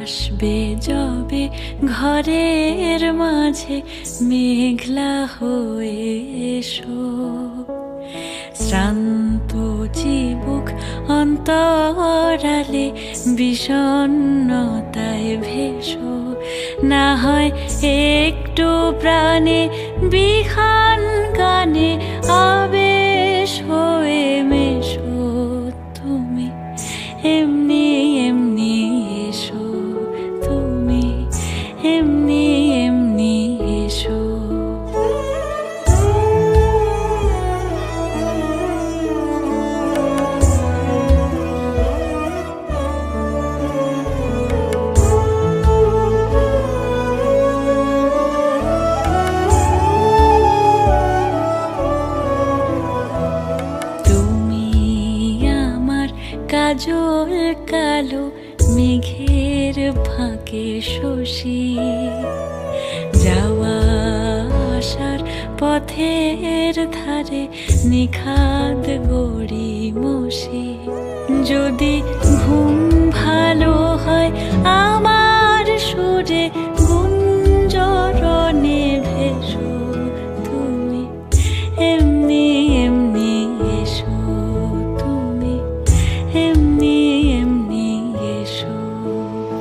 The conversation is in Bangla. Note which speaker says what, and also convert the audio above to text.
Speaker 1: আসবে যবে ঘরের মাঝে মেঘলা হয়ে এসো, শ্রান্ত চিবুক অন্তরালে বিষণ্ণতায় ভেসো, না হয় একটু প্রাণে বিহান গানে আবেশ হয়ে মেশো। তুমি এমনি এমনি এসো, তুমি এমনি এমনি এসো। কাজল কালো মেঘের ফাঁকে শশী, যাওয়া আসার পথের ধারে নিখাদ গড়ি মশি। যদি ঘুম